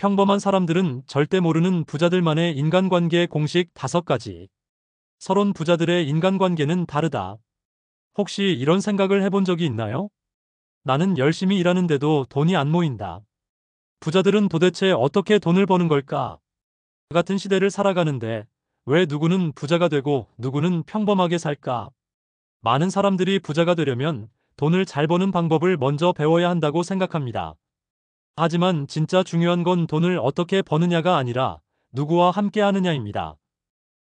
평범한 사람들은 절대 모르는 부자들만의 인간관계 공식 5가지. 서론 부자들의 인간관계는 다르다. 혹시 이런 생각을 해본 적이 있나요? 나는 열심히 일하는데도 돈이 안 모인다. 부자들은 도대체 어떻게 돈을 버는 걸까? 같은 시대를 살아가는데 왜 누구는 부자가 되고 누구는 평범하게 살까? 많은 사람들이 부자가 되려면 돈을 잘 버는 방법을 먼저 배워야 한다고 생각합니다. 하지만 진짜 중요한 건 돈을 어떻게 버느냐가 아니라 누구와 함께 하느냐입니다.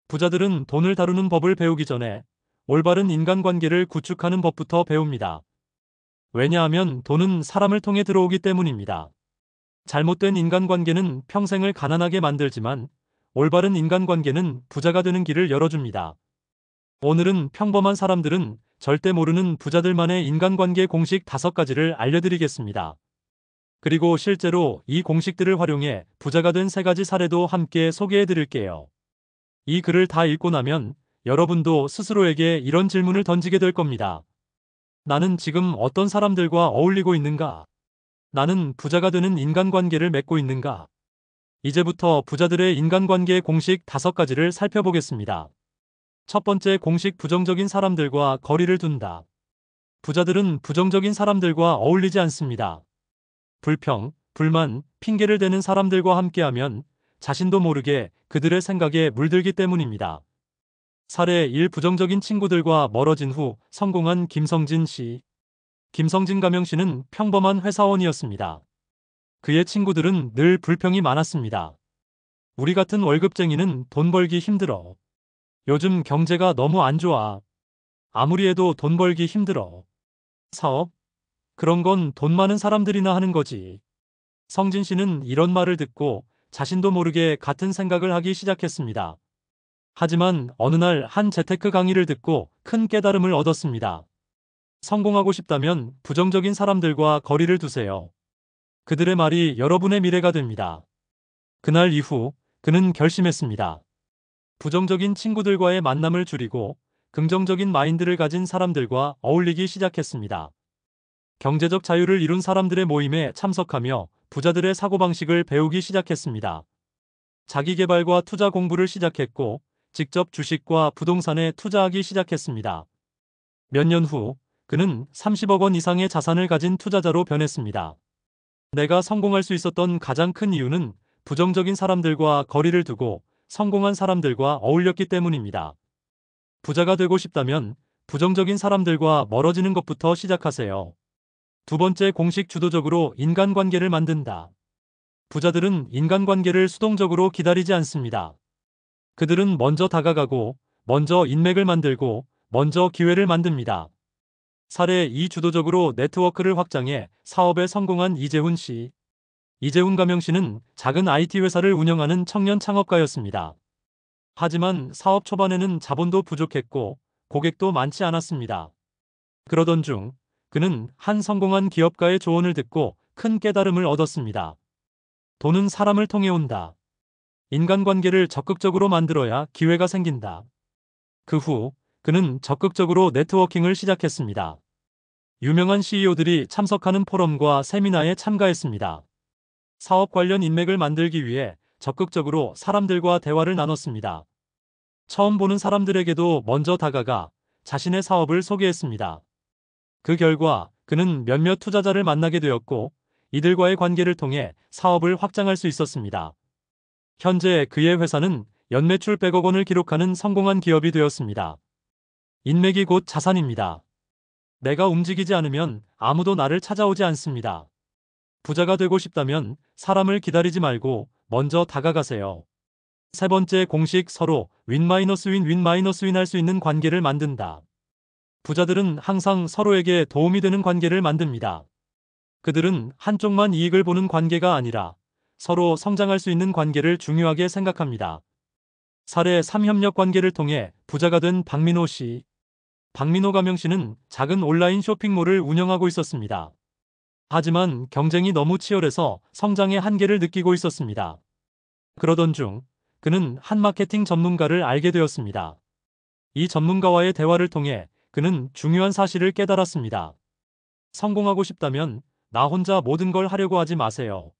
부자들은 돈을 다루는 법을 배우기 전에 올바른 인간관계를 구축하는 법부터 배웁니다. 왜냐하면 돈은 사람을 통해 들어오기 때문입니다. 잘못된 인간관계는 평생을 가난하게 만들지만 올바른 인간관계는 부자가 되는 길을 열어줍니다. 오늘은 평범한 사람들은 절대 모르는 부자들만의 인간관계 공식 5가지를 알려드리겠습니다. 그리고 실제로 이 공식들을 활용해 부자가 된 3가지 사례도 함께 소개해드릴게요. 이 글을 다 읽고 나면 여러분도 스스로에게 이런 질문을 던지게 될 겁니다. 나는 지금 어떤 사람들과 어울리고 있는가? 나는 부자가 되는 인간관계를 맺고 있는가? 이제부터 부자들의 인간관계 공식 5가지를 살펴보겠습니다. 첫 번째 공식 부정적인 사람들과 거리를 둔다. 부자들은 부정적인 사람들과 어울리지 않습니다. 불평, 불만, 핑계를 대는 사람들과 함께하면 자신도 모르게 그들의 생각에 물들기 때문입니다. 사례 1. 부정적인 친구들과 멀어진 후 성공한 김성진 씨. 김성진 가명 씨는 평범한 회사원이었습니다. 그의 친구들은 늘 불평이 많았습니다. 우리 같은 월급쟁이는 돈 벌기 힘들어. 요즘 경제가 너무 안 좋아. 아무리 해도 돈 벌기 힘들어. 사업? 그런 건 돈 많은 사람들이나 하는 거지. 성진 씨는 이런 말을 듣고 자신도 모르게 같은 생각을 하기 시작했습니다. 하지만 어느 날 한 재테크 강의를 듣고 큰 깨달음을 얻었습니다. 성공하고 싶다면 부정적인 사람들과 거리를 두세요. 그들의 말이 여러분의 미래가 됩니다. 그날 이후 그는 결심했습니다. 부정적인 친구들과의 만남을 줄이고 긍정적인 마인드를 가진 사람들과 어울리기 시작했습니다. 경제적 자유를 이룬 사람들의 모임에 참석하며 부자들의 사고방식을 배우기 시작했습니다. 자기계발과 투자 공부를 시작했고 직접 주식과 부동산에 투자하기 시작했습니다. 몇 년 후 그는 30억 원 이상의 자산을 가진 투자자로 변했습니다. 내가 성공할 수 있었던 가장 큰 이유는 부정적인 사람들과 거리를 두고 성공한 사람들과 어울렸기 때문입니다. 부자가 되고 싶다면 부정적인 사람들과 멀어지는 것부터 시작하세요. 두 번째 공식 주도적으로 인간관계를 만든다. 부자들은 인간관계를 수동적으로 기다리지 않습니다. 그들은 먼저 다가가고, 먼저 인맥을 만들고, 먼저 기회를 만듭니다. 사례 2. 주도적으로 네트워크를 확장해 사업에 성공한 이재훈 씨. 이재훈 가명 씨는 작은 IT 회사를 운영하는 청년 창업가였습니다. 하지만 사업 초반에는 자본도 부족했고 고객도 많지 않았습니다. 그러던 중 그는 한 성공한 기업가의 조언을 듣고 큰 깨달음을 얻었습니다. 돈은 사람을 통해 온다. 인간관계를 적극적으로 만들어야 기회가 생긴다. 그 후 그는 적극적으로 네트워킹을 시작했습니다. 유명한 CEO들이 참석하는 포럼과 세미나에 참가했습니다. 사업 관련 인맥을 만들기 위해 적극적으로 사람들과 대화를 나눴습니다. 처음 보는 사람들에게도 먼저 다가가 자신의 사업을 소개했습니다. 그 결과 그는 몇몇 투자자를 만나게 되었고 이들과의 관계를 통해 사업을 확장할 수 있었습니다. 현재 그의 회사는 연매출 100억 원을 기록하는 성공한 기업이 되었습니다. 인맥이 곧 자산입니다. 내가 움직이지 않으면 아무도 나를 찾아오지 않습니다. 부자가 되고 싶다면 사람을 기다리지 말고 먼저 다가가세요. 세 번째 공식 서로 윈-윈-윈 할 수 있는 관계를 만든다. 부자들은 항상 서로에게 도움이 되는 관계를 만듭니다. 그들은 한쪽만 이익을 보는 관계가 아니라 서로 성장할 수 있는 관계를 중요하게 생각합니다. 사례 3. 협력 관계를 통해 부자가 된 박민호 씨. 박민호 가명 씨는 작은 온라인 쇼핑몰을 운영하고 있었습니다. 하지만 경쟁이 너무 치열해서 성장의 한계를 느끼고 있었습니다. 그러던 중 그는 한 마케팅 전문가를 알게 되었습니다. 이 전문가와의 대화를 통해 그는 중요한 사실을 깨달았습니다. 성공하고 싶다면 나 혼자 모든 걸 하려고 하지 마세요.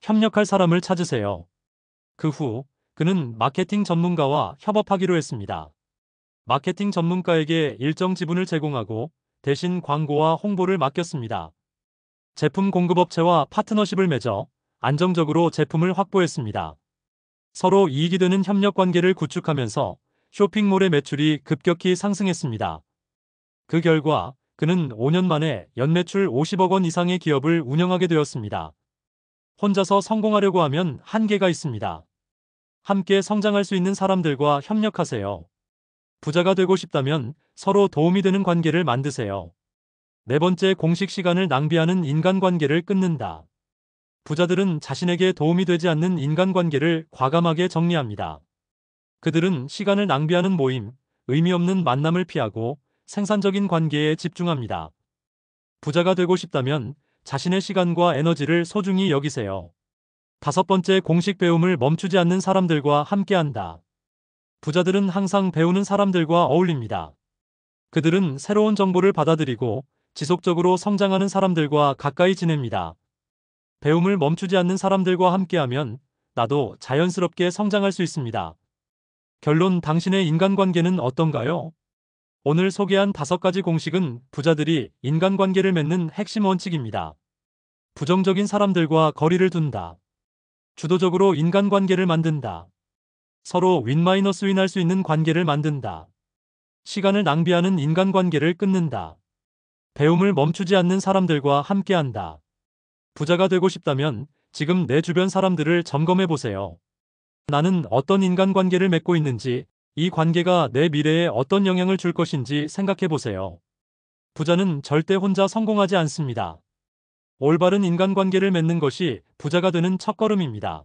협력할 사람을 찾으세요. 그 후 그는 마케팅 전문가와 협업하기로 했습니다. 마케팅 전문가에게 일정 지분을 제공하고 대신 광고와 홍보를 맡겼습니다. 제품 공급업체와 파트너십을 맺어 안정적으로 제품을 확보했습니다. 서로 이익이 되는 협력 관계를 구축하면서 쇼핑몰의 매출이 급격히 상승했습니다. 그 결과 그는 5년 만에 연매출 50억 원 이상의 기업을 운영하게 되었습니다. 혼자서 성공하려고 하면 한계가 있습니다. 함께 성장할 수 있는 사람들과 협력하세요. 부자가 되고 싶다면 서로 도움이 되는 관계를 만드세요. 네 번째, 공식 시간을 낭비하는 인간관계를 끊는다. 부자들은 자신에게 도움이 되지 않는 인간관계를 과감하게 정리합니다. 그들은 시간을 낭비하는 모임, 의미 없는 만남을 피하고 생산적인 관계에 집중합니다. 부자가 되고 싶다면 자신의 시간과 에너지를 소중히 여기세요. 다섯 번째, 공식 배움을 멈추지 않는 사람들과 함께한다. 부자들은 항상 배우는 사람들과 어울립니다. 그들은 새로운 정보를 받아들이고 지속적으로 성장하는 사람들과 가까이 지냅니다. 배움을 멈추지 않는 사람들과 함께하면 나도 자연스럽게 성장할 수 있습니다. 결론, 당신의 인간관계는 어떤가요? 오늘 소개한 5가지 공식은 부자들이 인간관계를 맺는 핵심 원칙입니다. 부정적인 사람들과 거리를 둔다. 주도적으로 인간관계를 만든다. 서로 윈-윈 할 수 있는 관계를 만든다. 시간을 낭비하는 인간관계를 끊는다. 배움을 멈추지 않는 사람들과 함께한다. 부자가 되고 싶다면 지금 내 주변 사람들을 점검해 보세요. 나는 어떤 인간관계를 맺고 있는지, 이 관계가 내 미래에 어떤 영향을 줄 것인지 생각해 보세요. 부자는 절대 혼자 성공하지 않습니다. 올바른 인간관계를 맺는 것이 부자가 되는 첫걸음입니다.